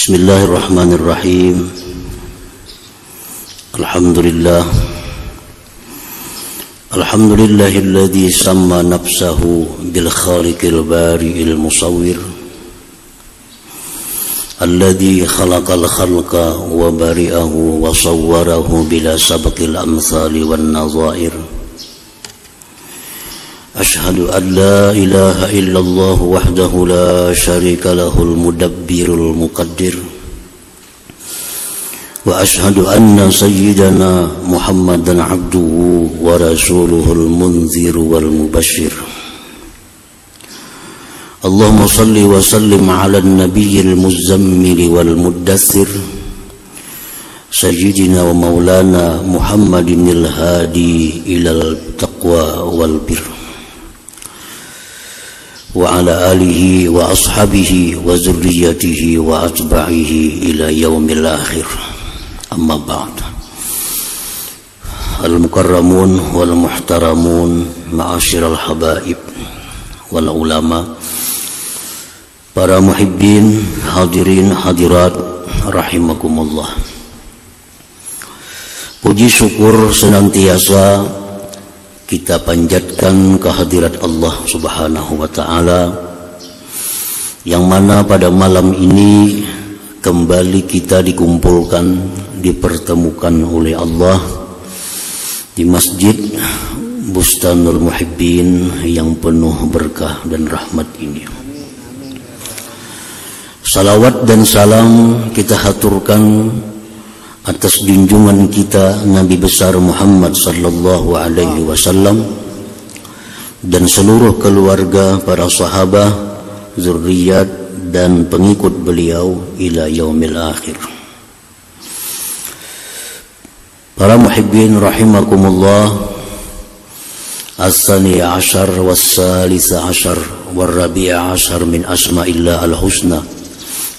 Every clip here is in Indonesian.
Bismillahirrahmanirrahim. Alhamdulillahilladzi samma nafsahu bil khaliqil bari'il musawwir alladzi khalaqal khalqa wa bari'ahu wa sawwarahu bila sabqil amsali wan nadha'ir. Ashhadu an la ilaha illallah wahdahu la syarika lahul mudabbirul muqaddir wa ashhadu anna sayyidana Muhammadan abduhu wa rasuluhul munzir wal mubashshir. Allahumma salli wa sallim ala nabiyyil muzammil wal muddathir sayyidina wa maulana Muhammadinil hadi ilal taqwa wal birr wa ala alihi wa ashabihi wa zurriyatihi wa atba'ihi ila yaumil akhir. Amma ba'd. Al-mukarramun wal muhtaramun ma'asyiral habaib wal ulama, para muhibbin, hadirin hadirat rahimakumullah. Puji syukur senantiasa kita panjatkan kehadirat Allah Subhanahu wa ta'ala, yang mana pada malam ini kembali kita dikumpulkan, dipertemukan oleh Allah di Masjid Bustanul Muhibbin yang penuh berkah dan rahmat ini. Salawat dan salam kita haturkan atas junjungan kita Nabi besar Muhammad sallallahu alaihi wasallam dan seluruh keluarga, para sahabat, zuriat dan pengikut beliau ila yaumil akhir. Para muhibbin rahimakumullah, as-sani ashar was-salisa ashar war-rabi'a ashar min asma'illah al-husna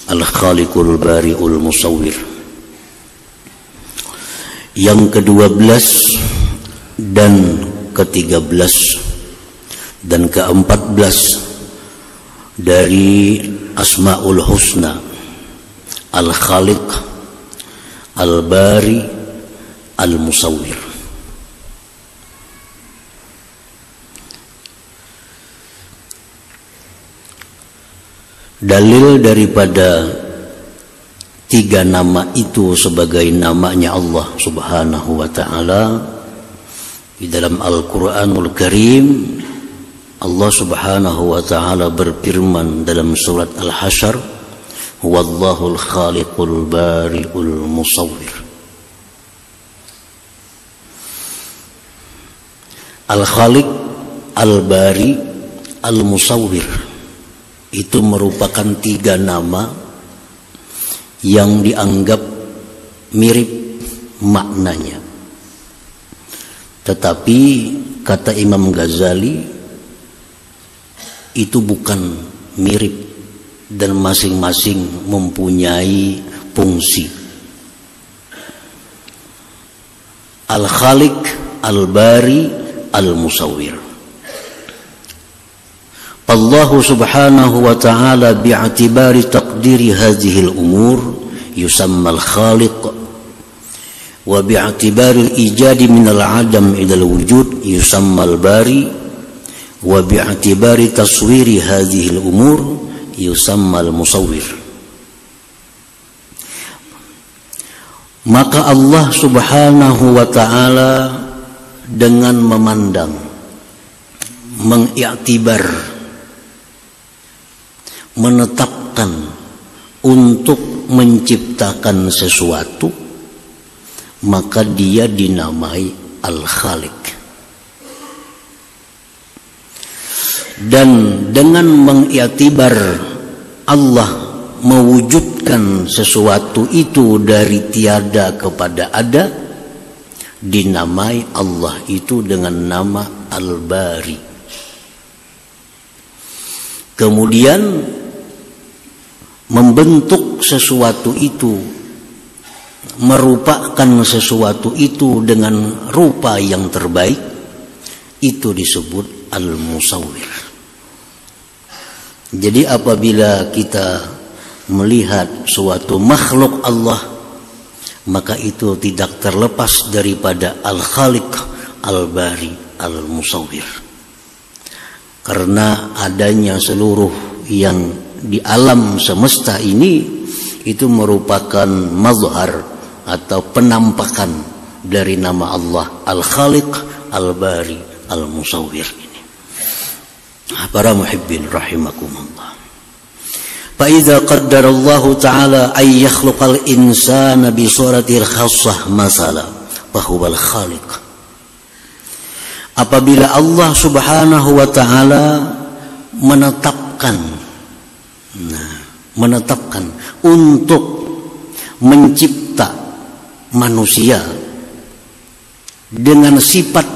al-khaliqul bari'ul musawwir. Yang ke-12 dan ke-13 dan ke-14 dari Asma'ul Husna Al-Khaliq Al-Bari Al-Musawwir. Dalil daripada tiga nama itu sebagai namanya Allah Subhanahu wa ta'ala di dalam Al-Quranul Karim. Allah Subhanahu wa ta'ala berfirman dalam surat Al-Hasyr, Wallahul khaliqul bari'ul musawwir. Al-Khaliq, Al-Bari, Al-Musawwir itu merupakan tiga nama yang dianggap mirip maknanya. Tetapi kata Imam Ghazali, itu bukan mirip dan masing-masing mempunyai fungsi. Al-Khaliq, Al-Bari, Al-Musawwir. Allah subhanahu wa ta'ala bi'atibari taqdiri hadhil umur yusamma al-khaliq wa bi'atibari al-ijadi min al-adam ila al-wujud yusamma al-bari wa bi'atibari taswiri hadhil umur yusamma al-musawwir. Maka Allah subhanahu wa ta'ala dengan memandang, mengiktibar, menetapkan untuk menciptakan sesuatu, maka dia dinamai Al-Khaliq. Dan dengan mengiktibar Allah mewujudkan sesuatu itu dari tiada kepada ada, dinamai Allah itu dengan nama Al-Bari. Kemudian membentuk sesuatu itu, merupakan sesuatu itu dengan rupa yang terbaik, itu disebut Al-Musawwir. Jadi apabila kita melihat suatu makhluk Allah, maka itu tidak terlepas daripada Al-Khaliq, Al-Bari, Al-Musawwir. Karena adanya seluruh yang di alam semesta ini itu merupakan mazhar atau penampakan dari nama Allah Al-Khaliq, Al-Bari, Al-Musawwir ini. Para muhibbin rahimakumullah. Fa idza qaddara Allah taala ay yakhluqal insana bi suratil khassah masala fa huwal khaliq. Apabila Allah Subhanahu wa taala menetapkan untuk mencipta manusia dengan sifat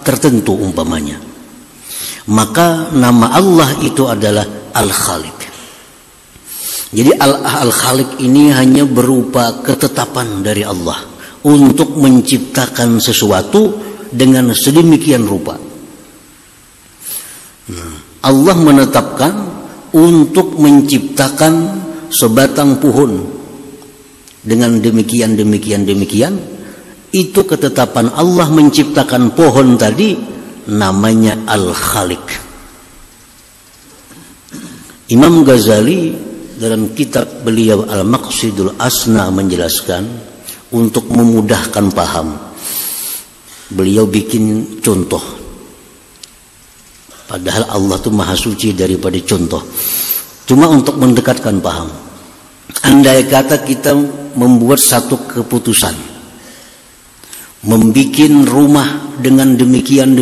tertentu umpamanya, maka nama Allah itu adalah Al-Khaliq. Jadi Al-Khaliq ini hanya berupa ketetapan dari Allah untuk menciptakan sesuatu dengan sedemikian rupa. Allah menetapkan untuk menciptakan sebatang pohon dengan demikian. Itu ketetapan Allah menciptakan pohon tadi, namanya Al-Khaliq. Imam Ghazali dalam kitab beliau Al-Maqsidul Asna menjelaskan, untuk memudahkan paham, beliau bikin contoh. Padahal Allah itu maha suci daripada contoh. Cuma untuk mendekatkan paham. Andai kata kita membuat satu keputusan, membikin rumah dengan demikian.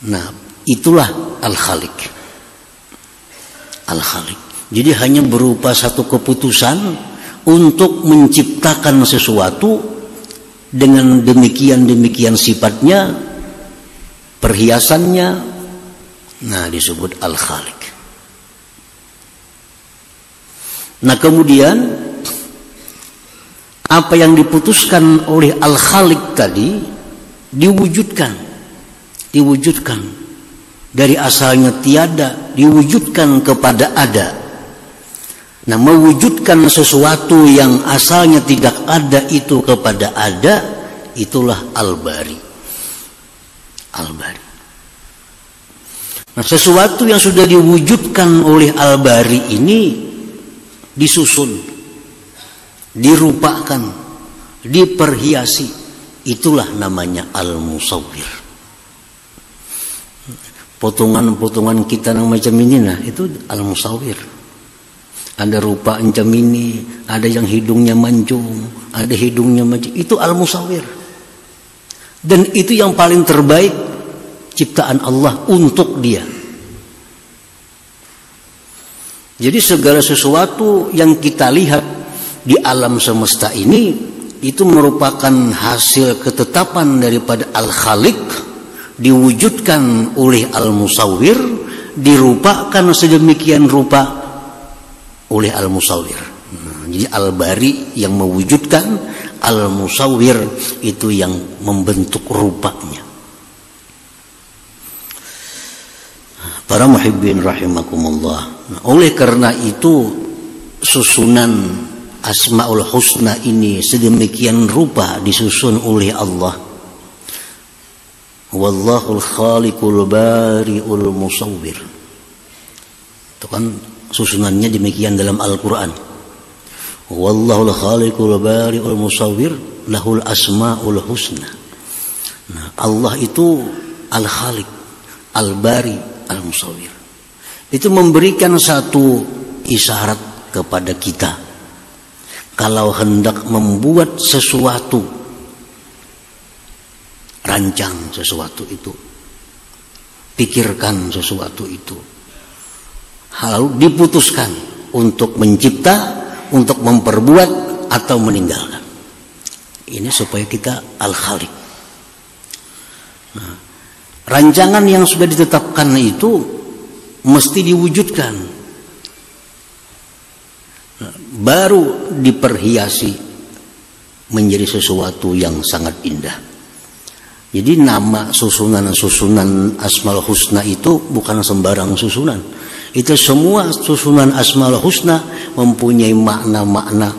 Nah, itulah Al-Khaliq. Al-Khaliq. Jadi hanya berupa satu keputusan untuk menciptakan sesuatu dengan demikian sifatnya, perhiasannya. Nah, disebut Al-Khaliq. Nah, kemudian apa yang diputuskan oleh Al-Khaliq tadi diwujudkan dari asalnya tiada, diwujudkan kepada ada. Nah, mewujudkan sesuatu yang asalnya tidak ada itu kepada ada, itulah Al-Bari. Al-Bari. Nah, sesuatu yang sudah diwujudkan oleh Al-Bari ini disusun, dirupakan, diperhiasi, itulah namanya Al-Musawwir. Potongan-potongan kita yang macam ini, nah itu Al-Musawwir. Ada rupa macam ini, ada yang hidungnya mancung, ada hidungnya macam itu Al-Musawwir. Dan itu yang paling terbaik ciptaan Allah untuk dia. Jadi segala sesuatu yang kita lihat di alam semesta ini itu merupakan hasil ketetapan daripada Al-Khaliq, diwujudkan oleh Al-Musawwir, dirupakan sedemikian rupa oleh Al-Musawwir. Jadi Al-Bari yang mewujudkan, Al-Musawwir itu yang membentuk rupanya. Para muhibbin rahimakumullah. Nah, oleh karena itu susunan Asmaul Husna ini sedemikian rupa disusun oleh Allah. Wallahul khaliqul bari'ul musawwir. Itu kan susunannya demikian dalam Al-Quran. Wallahul khaliqul bari'ul musawwir lahul asmaul husna. Nah, Allah itu Al-Khaliq, Al-Bari, Al-Musawwir. Itu memberikan satu isyarat kepada kita. Kalau hendak membuat sesuatu, rancang sesuatu itu, pikirkan sesuatu itu, lalu diputuskan untuk mencipta, untuk memperbuat atau meninggalkan. Ini supaya kita Al-Khaliq. Nah, rancangan yang sudah ditetapkan itu mesti diwujudkan, nah, baru diperhiasi menjadi sesuatu yang sangat indah. Jadi nama susunan Asmaul Husna itu bukan sembarang susunan. Itu semua susunan Asmaul Husna mempunyai makna-makna,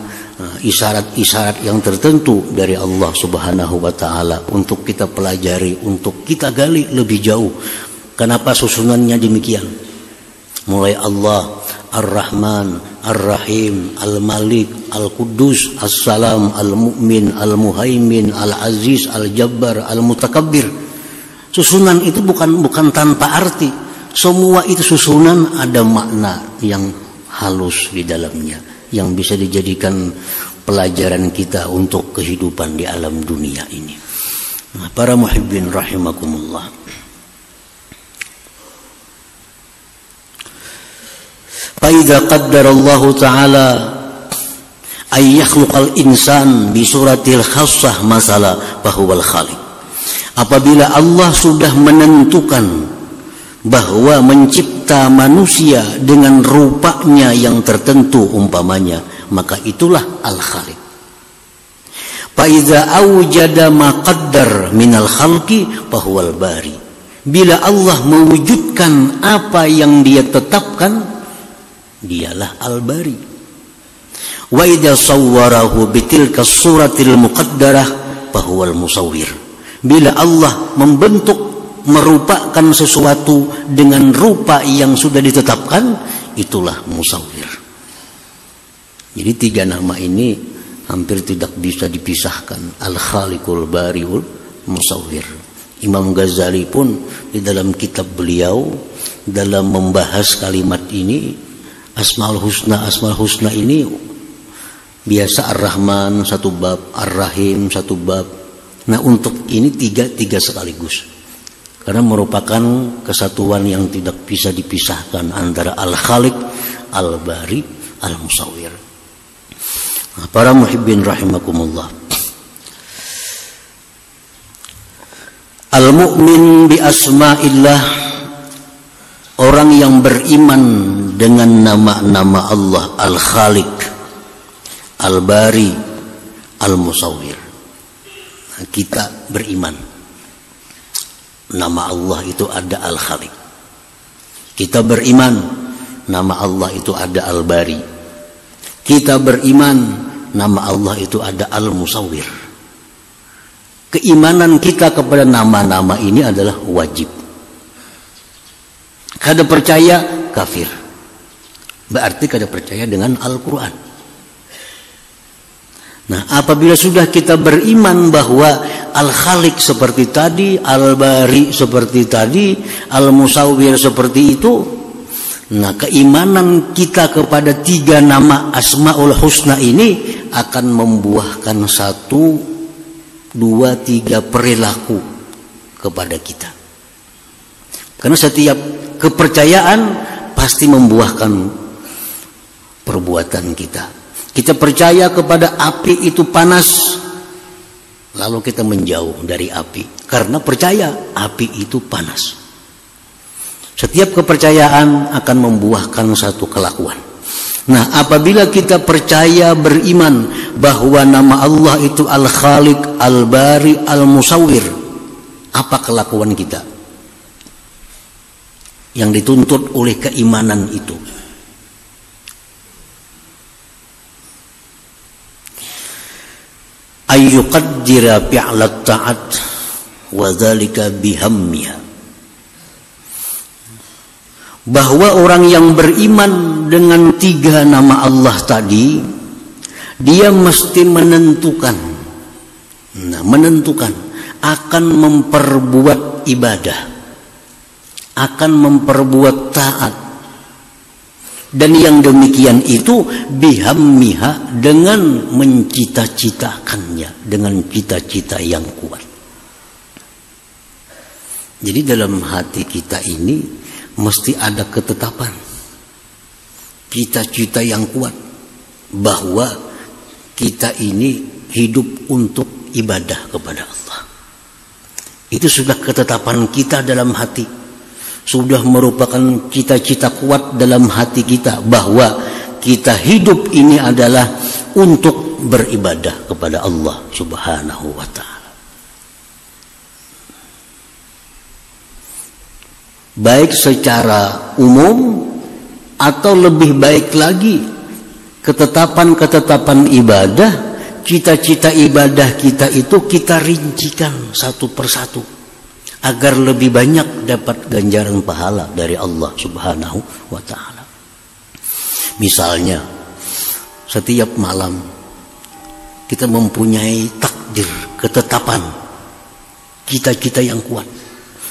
isyarat-isyarat yang tertentu dari Allah Subhanahu wa taala untuk kita pelajari, untuk kita gali lebih jauh. Kenapa susunannya demikian? Mulai Allah Ar-Rahman, Ar-Rahim, Al-Malik, Al-Quddus, As-Salam, Al-Mu'min, Al-Muhaimin, Al-Aziz, Al-Jabbar, Al-Mutakabbir. Susunan itu bukan tanpa arti. Semua itu susunan ada makna yang halus di dalamnya, yang bisa dijadikan pelajaran kita untuk kehidupan di alam dunia ini. Nah, para muhibbin rahimakumullah. Faidza qaddara Allah Ta'ala ay yakhluqal insan bi suratil khassah masala fahuwal khaliq. Apabila Allah sudah menentukan bahwa mencipta manusia dengan rupanya yang tertentu umpamanya, maka itulah Al-Khaliq. Fa idza awjada ma qaddar minal khalqi fahuwal bari. Bila Allah mewujudkan apa yang Dia tetapkan, Dialah Al-Bari. Wa idza sawwarahu bitilka suratil muqaddarah fahuwal musawwir. Bila Allah membentuk, merupakan sesuatu dengan rupa yang sudah ditetapkan, itulah musawwir. Jadi 3 nama ini hampir tidak bisa dipisahkan, Al-Khaliqul Bariul Musawwir. Imam Ghazali pun di dalam kitab beliau dalam membahas kalimat ini, Asmaul Husna ini biasa Ar-Rahman satu bab, Ar-Rahim satu bab. Nah, untuk ini tiga sekaligus. Karena merupakan kesatuan yang tidak bisa dipisahkan antara Al-Khaliq, Al-Bari, Al-Musawwir. Nah, para muhibbin rahimakumullah. Al-mu'min bi asma'illah, orang yang beriman dengan nama-nama Allah, Al-Khaliq, Al-Bari, Al-Musawwir. Nah, kita beriman nama Allah itu ada Al-Khaliq. Kita beriman nama Allah itu ada Al-Bari. Kita beriman nama Allah itu ada Al-Musawwir. Keimanan kita kepada nama-nama ini adalah wajib. Kada percaya kafir. Berarti kada percaya dengan Al-Quran. Nah, apabila sudah kita beriman bahwa Al-Khaliq seperti tadi, Al-Bari seperti tadi, Al-Musawwir seperti itu, nah keimanan kita kepada 3 nama Asmaul Husna ini akan membuahkan 1, 2, 3 perilaku kepada kita. Karena setiap kepercayaan pasti membuahkan perbuatan kita. Kita percaya kepada api itu panas, lalu kita menjauh dari api karena percaya api itu panas. Setiap kepercayaan akan membuahkan satu kelakuan. Nah, apabila kita percaya, beriman bahwa nama Allah itu Al-Khaliq, Al-Bari, Al-Musawwir, apa kelakuan kita yang dituntut oleh keimanan itu? Ayyuqaddira fi'lat ta'at wa dzalika bihammiha. Bahwa orang yang beriman dengan 3 nama Allah tadi, dia mesti menentukan akan memperbuat ibadah, akan memperbuat taat. Dan yang demikian itu bihammiha, dengan mencita-citakannya, dengan cita-cita yang kuat. Jadi dalam hati kita ini mesti ada ketetapan, cita-cita yang kuat bahwa kita ini hidup untuk ibadah kepada Allah. Itu sudah ketetapan kita dalam hati. Sudah merupakan cita-cita kuat dalam hati kita bahwa kita hidup ini adalah untuk beribadah kepada Allah Subhanahu wa ta'ala. Baik secara umum Atau lebih baik lagi, ketetapan-ketetapan ibadah, cita-cita ibadah kita itu kita rincikan satu persatu agar lebih banyak dapat ganjaran pahala dari Allah Subhanahu wa ta'ala. Misalnya, setiap malam kita mempunyai takdir, ketetapan, cita-cita yang kuat.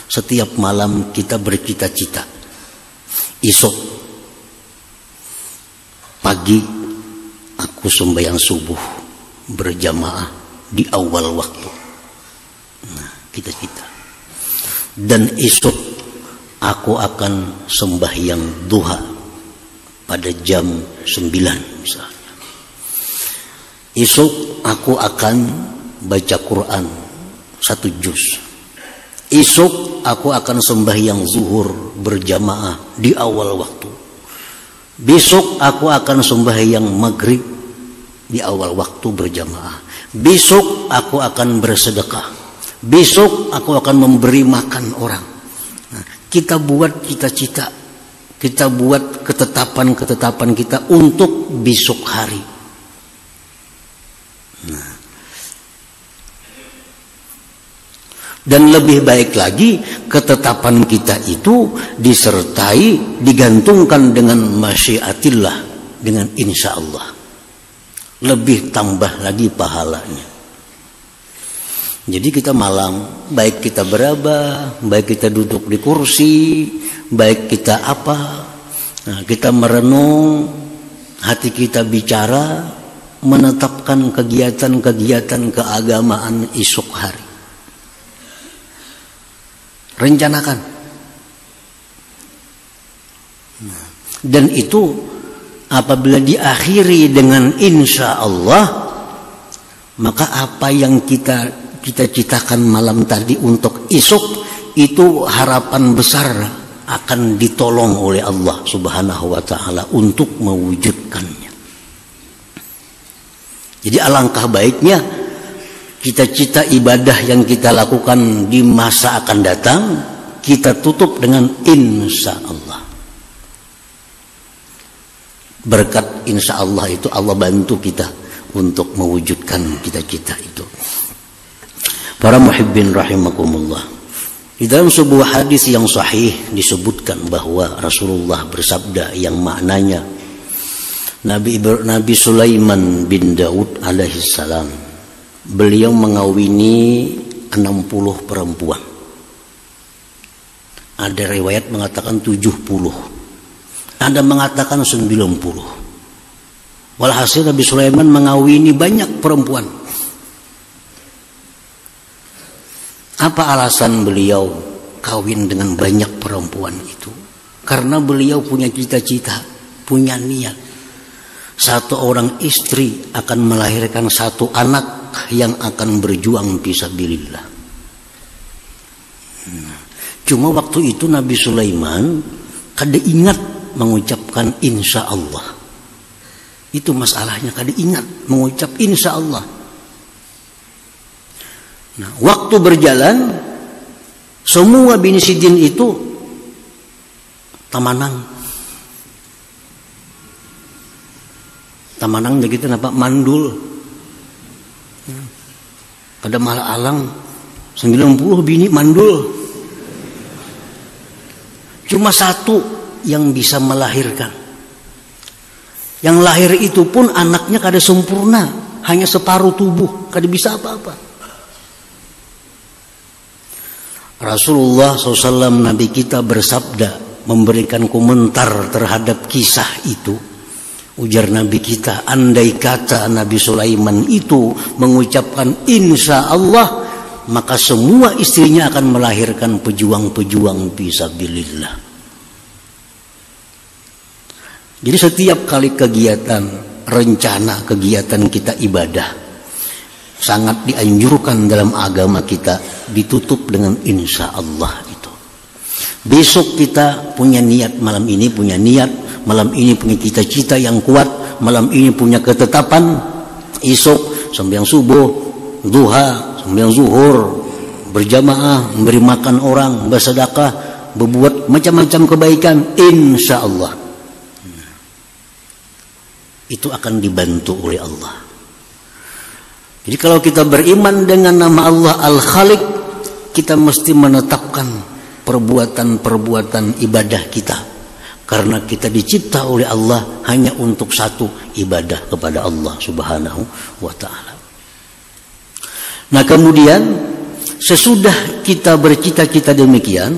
Setiap malam kita bercita-cita, esok pagi aku sembahyang subuh berjamaah di awal waktu. Nah, cita-cita. Dan esok aku akan sembahyang duha pada jam 9 misalnya. Esok aku akan baca Quran 1 juz. Esok aku akan sembahyang zuhur berjamaah di awal waktu. Besok aku akan sembahyang maghrib di awal waktu berjamaah. Besok aku akan bersedekah. Besok aku akan memberi makan orang. Nah, kita buat cita-cita, kita buat ketetapan-ketetapan kita untuk besok hari. Nah, dan lebih baik lagi ketetapan kita itu disertai, digantungkan dengan masyiatillah, dengan insya Allah. Lebih tambah lagi pahalanya. Jadi kita malam, baik kita beraba, baik kita duduk di kursi, baik kita apa, nah, kita merenung, hati kita bicara, menetapkan kegiatan-kegiatan keagamaan esok hari. Rencanakan. Dan itu apabila diakhiri dengan insya Allah, maka apa yang kita cita-citakan malam tadi untuk esok itu harapan besar akan ditolong oleh Allah Subhanahu wa ta'ala untuk mewujudkannya. Jadi alangkah baiknya cita-cita ibadah yang kita lakukan di masa akan datang kita tutup dengan insya Allah. Berkat insya Allah itu Allah bantu kita untuk mewujudkan cita-cita itu. Para muhibbin rahimakumullah, di dalam sebuah hadis yang sahih disebutkan bahwa Rasulullah bersabda yang maknanya Nabi Sulaiman bin Daud alaihi salam, beliau mengawini 60 perempuan. Ada riwayat mengatakan 70, ada mengatakan 90. Walhasil Nabi Sulaiman mengawini banyak perempuan. Apa alasan beliau kawin dengan banyak perempuan itu? Karena beliau punya cita-cita, punya niat. Satu orang istri akan melahirkan satu anak yang akan berjuang fisabilillah. Cuma waktu itu Nabi Sulaiman kada ingat mengucapkan insya Allah. Itu masalahnya, kada ingat mengucap insya Allah. Nah, waktu berjalan, semua Bani Sidin itu tamanang. Tamanang begitu napa mandul. Kada malah alang 90 bini mandul. Cuma satu yang bisa melahirkan. Yang lahir itu pun anaknya kada sempurna, hanya separuh tubuh, kada bisa apa-apa. Rasulullah SAW Nabi kita bersabda, memberikan komentar terhadap kisah itu. Ujar Nabi kita, andai kata Nabi Sulaiman itu mengucapkan insya Allah, maka semua istrinya akan melahirkan pejuang-pejuang fisabilillah. Jadi setiap kali kegiatan, rencana kegiatan kita ibadah, sangat dianjurkan dalam agama kita ditutup dengan insya Allah itu. Besok kita punya niat, malam ini punya niat, malam ini punya cita-cita yang kuat, malam ini punya ketetapan, esok sembahyang subuh, duha, sembahyang zuhur, berjamaah, memberi makan orang, bersedekah, berbuat macam-macam kebaikan, insya Allah. itu akan dibantu oleh Allah. Jadi kalau kita beriman dengan nama Allah Al-Khaliq, kita mesti menetapkan perbuatan-perbuatan ibadah kita, karena kita dicipta oleh Allah hanya untuk satu, ibadah kepada Allah Subhanahu wa ta'ala. Nah kemudian sesudah kita bercita-cita demikian,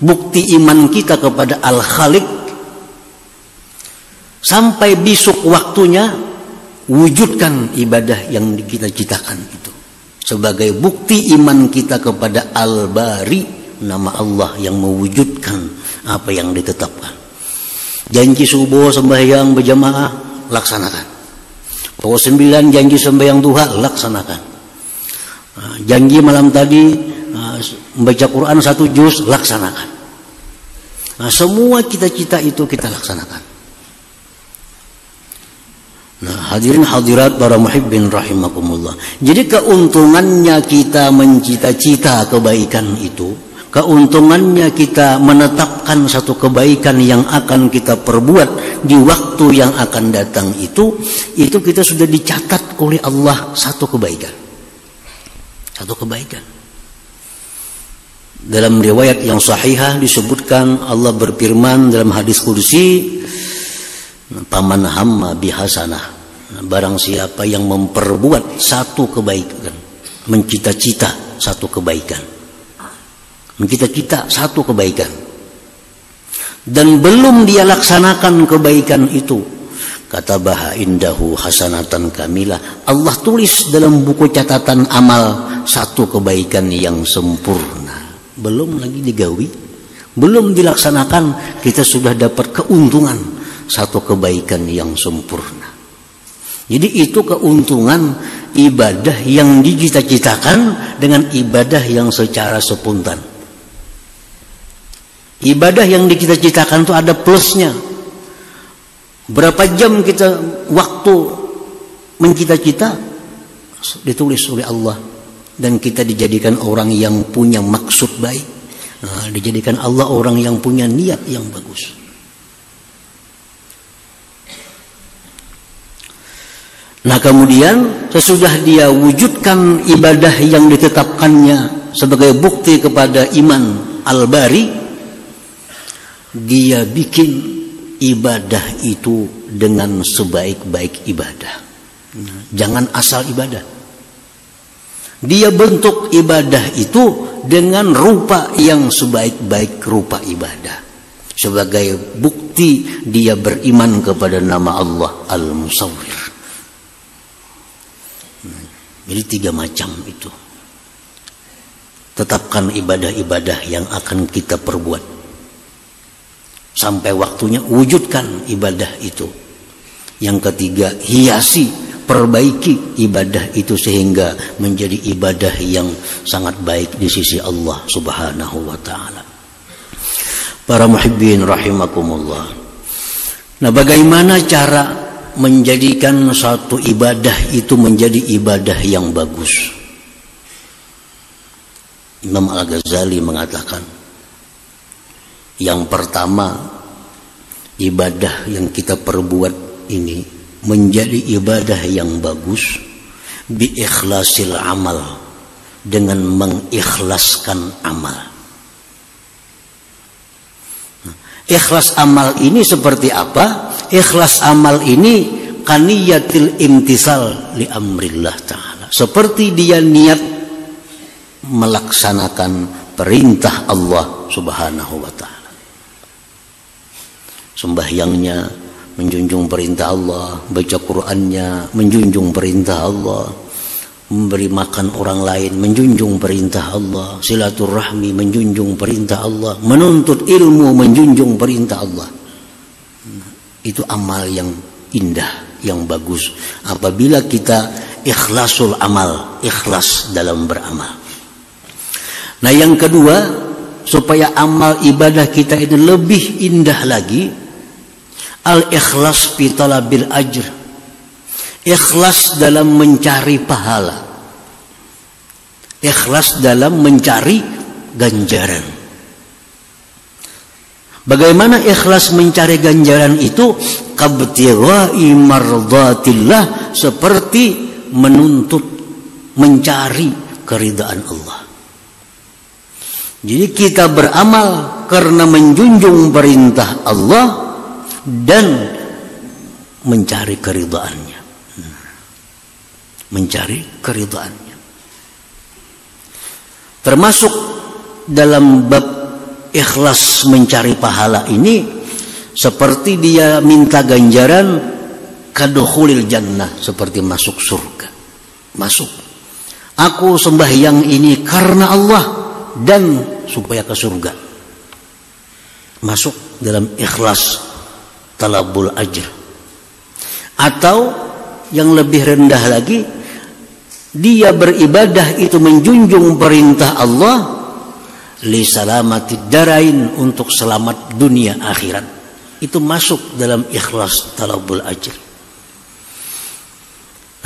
bukti iman kita kepada Al-Khaliq, sampai besok waktunya wujudkan ibadah yang kita citakan itu sebagai bukti iman kita kepada Al-Bari, nama Allah yang mewujudkan apa yang ditetapkan. Janji subuh sembahyang berjamaah, laksanakan. Pukul 9 janji sembahyang duha, laksanakan. Janji malam tadi membaca Quran 1 juz, laksanakan. Nah, semua cita-cita itu kita laksanakan. Nah, hadirin hadirat para muhibbin rahimakumullah. Jadi keuntungannya kita mencita-cita kebaikan itu, keuntungannya kita menetapkan satu kebaikan yang akan kita perbuat di waktu yang akan datang itu kita sudah dicatat oleh Allah satu kebaikan. Satu kebaikan. Dalam riwayat yang sahihah disebutkan Allah berfirman dalam hadis qudsi, paman hamma bihasanah, barang siapa yang memperbuat satu kebaikan, mencita-cita satu kebaikan, mencita-cita satu kebaikan, dan belum dia laksanakan kebaikan itu, kata baha indahu hasanatan kamilah, Allah tulis dalam buku catatan amal satu kebaikan yang sempurna. Belum lagi digawi, belum dilaksanakan, kita sudah dapat keuntungan satu kebaikan yang sempurna. Jadi itu keuntungan ibadah yang dicita-citakan dengan ibadah yang secara spontan. Ibadah yang dicita-citakan itu ada plusnya. Berapa jam kita waktu mencita-cita ditulis oleh Allah, dan kita dijadikan orang yang punya maksud baik. Nah, dijadikan Allah orang yang punya niat yang bagus. Nah kemudian sesudah dia wujudkan ibadah yang ditetapkannya sebagai bukti kepada iman Al-Bari, dia bikin ibadah itu dengan sebaik-baik ibadah. Jangan asal ibadah. Dia bentuk ibadah itu dengan rupa yang sebaik-baik rupa ibadah, sebagai bukti dia beriman kepada nama Allah Al-Musawwir. Jadi 3 macam itu. Tetapkan ibadah-ibadah yang akan kita perbuat. Sampai waktunya wujudkan ibadah itu. Yang ketiga, hiasi, perbaiki ibadah itu sehingga menjadi ibadah yang sangat baik di sisi Allah Subhanahu wa ta'ala. Para muhibbin rahimakumullah. Nah, bagaimana cara menjadikan satu ibadah itu menjadi ibadah yang bagus? Imam Al-Ghazali mengatakan, yang pertama, ibadah yang kita perbuat ini menjadi ibadah yang bagus bi ikhlasil amal, dengan mengikhlaskan amal. Ikhlas amal ini seperti apa? Ikhlas amal ini kaniyatil imtisal li amrillah ta'ala, seperti dia niat melaksanakan perintah Allah Subhanahu wa ta'ala. Sembahyangnya menjunjung perintah Allah, baca Qur'annya menjunjung perintah Allah, memberi makan orang lain menjunjung perintah Allah, silaturahmi menjunjung perintah Allah, menuntut ilmu menjunjung perintah Allah. Itu amal yang indah, yang bagus apabila kita ikhlasul amal, ikhlas dalam beramal. Nah yang kedua, supaya amal ibadah kita ini lebih indah lagi, al-ikhlas fi talabil ajr, ikhlas dalam mencari pahala, ikhlas dalam mencari ganjaran. Bagaimana ikhlas mencari ganjaran itu? kabtigha'i mardatillah, seperti menuntut, mencari keridaan Allah. Jadi kita beramal karena menjunjung perintah Allah dan mencari keridaannya. Mencari keridaannya. Termasuk dalam bab ikhlas mencari pahala ini, seperti dia minta ganjaran kadukhulil jannah, seperti masuk surga. Masuk. Aku sembahyang ini karena Allah dan supaya ke surga. Masuk dalam ikhlas talabul ajr. Atau yang lebih rendah lagi, dia beribadah itu menjunjung perintah Allah li salamatid darain, untuk selamat dunia akhirat. Itu masuk dalam ikhlas talabul ajr.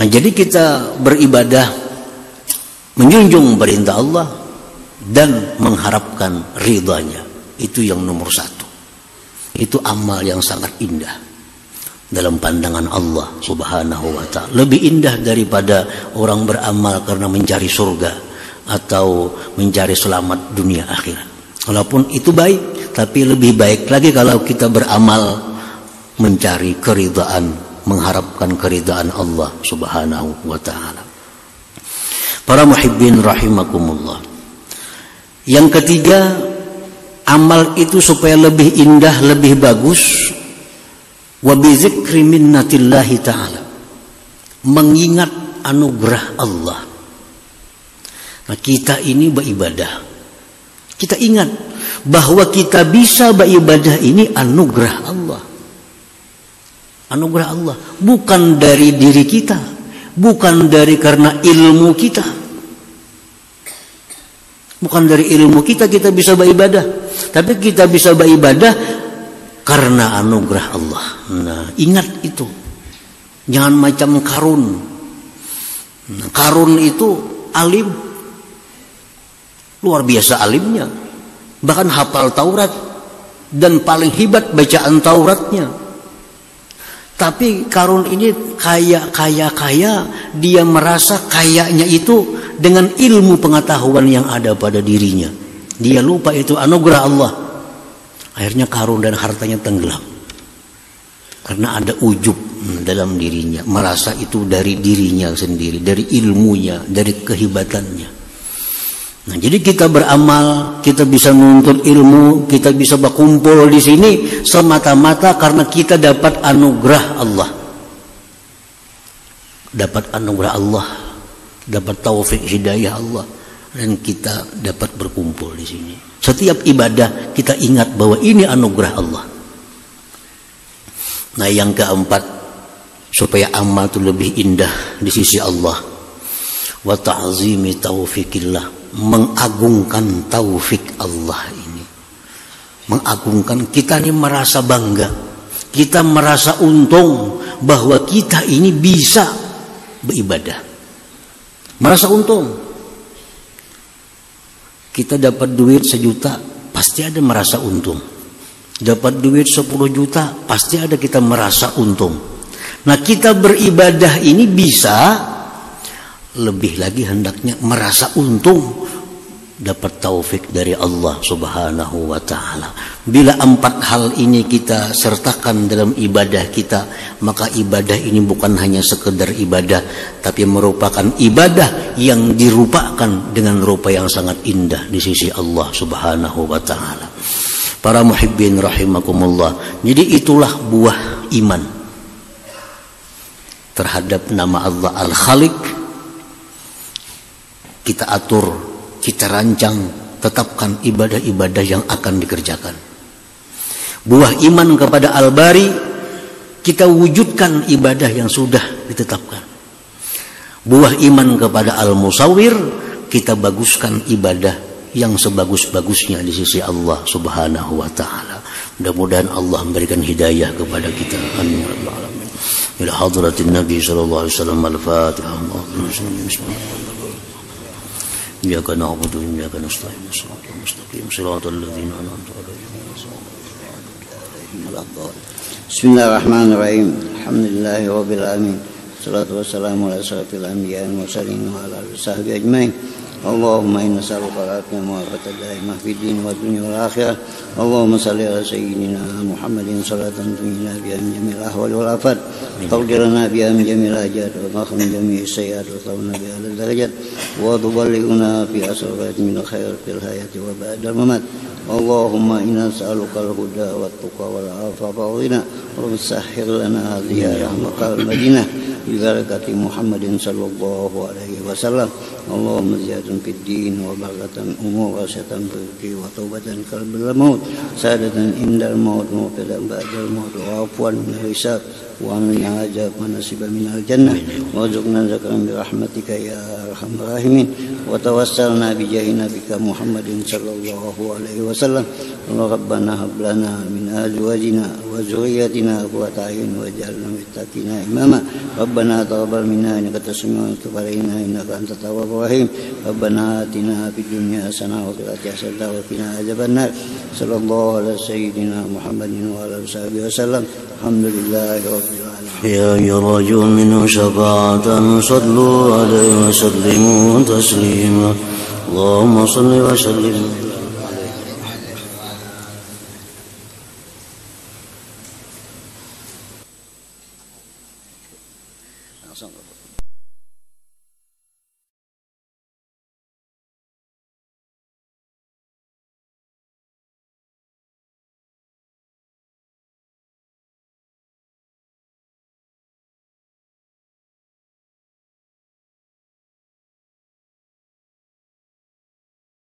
Nah, jadi kita beribadah menjunjung perintah Allah dan mengharapkan ridhanya. Itu yang nomor satu. Itu amal yang sangat indah dalam pandangan Allah subhanahu wa ta'ala. Lebih indah daripada orang beramal karena mencari surga atau mencari selamat dunia akhirat. Walaupun itu baik, tapi lebih baik lagi kalau kita beramal mencari keridhaan, mengharapkan keridhaan Allah subhanahu wa ta'ala. Para muhibbin rahimakumullah. Yang ketiga, amal itu supaya lebih indah, lebih bagus, wa bi dzikri minnatillahi ta'ala, mengingat anugerah Allah. Nah, kita ini beribadah, kita ingat bahwa kita bisa beribadah ini anugerah Allah. Anugerah Allah, bukan dari diri kita, bukan dari karena ilmu kita. Bukan dari ilmu kita bisa beribadah, tapi kita bisa beribadah karena anugerah Allah. Nah, ingat itu. Jangan macam Qarun. Nah, Qarun itu alim, luar biasa alimnya, bahkan hafal Taurat dan paling hebat bacaan Tauratnya. Tapi Qarun ini kaya, dia merasa kayanya itu dengan ilmu pengetahuan yang ada pada dirinya. Dia lupa itu anugerah Allah. Akhirnya Qarun dan hartanya tenggelam. Karena ada ujub dalam dirinya, merasa itu dari dirinya sendiri, dari ilmunya, dari kehebatannya. Nah, jadi kita beramal, kita bisa menuntut ilmu, kita bisa berkumpul di sini semata-mata karena kita dapat anugerah Allah. Dapat anugerah Allah, dapat taufik hidayah Allah, dan kita dapat berkumpul di sini. Setiap ibadah kita ingat bahwa ini anugerah Allah. Nah, yang keempat, supaya amal itu lebih indah di sisi Allah, wa ta'zimi taufikillah, mengagungkan taufik Allah ini. Mengagungkan, kita ini merasa bangga, kita merasa untung bahwa kita ini bisa beribadah. Merasa untung. Kita dapat duit 1 juta, pasti ada merasa untung. Dapat duit 10 juta, pasti ada kita merasa untung. Nah, kita beribadah ini bisa lebih lagi hendaknya merasa untung dapat taufik dari Allah subhanahu wa ta'ala. Bila 4 hal ini kita sertakan dalam ibadah kita, maka ibadah ini bukan hanya sekedar ibadah, tapi merupakan ibadah yang dirupakan dengan rupa yang sangat indah di sisi Allah subhanahu wa ta'ala. Para muhibbin rahimakumullah. Jadi itulah buah iman terhadap nama Allah Al-Khaliq. Kita atur, kita rancang, tetapkan ibadah-ibadah yang akan dikerjakan. Buah iman kepada Al-Bari, kita wujudkan ibadah yang sudah ditetapkan. Buah iman kepada Al-Musawwir, kita baguskan ibadah yang sebagus-bagusnya di sisi Allah subhanahu wa ta'ala. Mudah-mudahan Allah memberikan hidayah kepada kita. Amin ya rabbal alamin. Ila hadratin Nabi sallallahu alaihi wasallam. Al-Fatihah. Iyyaka na'budu wa iyyaka nasta'in. Shiratal ladzina an'amta 'alaihim ghairil maghdubi 'alaihim waladdallin. Bismillahirrahmanirrahim. Alhamdulillahi rabbil alamin. Salatu wassalamu ala asyrafil anbiya'i wal mursalin wa ala alihi washabbihi ajmain. Allahumma inna nas'aluka al-afiyah wa al-daimah fid din wa dunya wal akhirah. Allahumma salli ala sayyidina Muhammadin salatan tunjina biha min jami'il ahwali wal afat. Taghfir lana biha min jami'il hajat wa min jami'is sayyi'at wa tawna biha al darajat wa tuballighuna fi asrati min khair fil hayati wa ba'dal mamat. Allahumma inna nas'aluka al-huda wat tuqa wal afafa wal ghina. Rabbana sahhir lana ziyarah Makkah al-Madinah bi barakati Muhammadin sallallahu alaihi wasallam. Allahumma ziyadun fid din wa barakatan umur wasyatan rizqi wa taubatan qalbil maut sadatan indal maut muqaddam ba'dal maut wa afwan min hisab wa min ajab wa nasiba min al jannah wa zuqna zakran bi rahmatika ya arhamar rahimin wa tawassalna bi jahi nabika Muhammadin sallallahu alaihi wasallam. Rabbana hab lana min azwajina wa dhurriyyatina qurrata a'yun waj'alna lil muttaqina imama. Rabbana taqabbal minna innaka tasmi'ul du'a innaka antat tawwabur rahim. Rabbana atina fid dunya hasanah wa fil akhirati hasanah wa qina adzabannar. Sallallahu ala sayyidina Muhammadin wa ala alihi wasallam. Alhamdulillahi rabbil alamin. Ya yarjun minhu syafa'atan sallu alaihi wa sallimu taslima. Allahumma salli wa sallim. Langsung.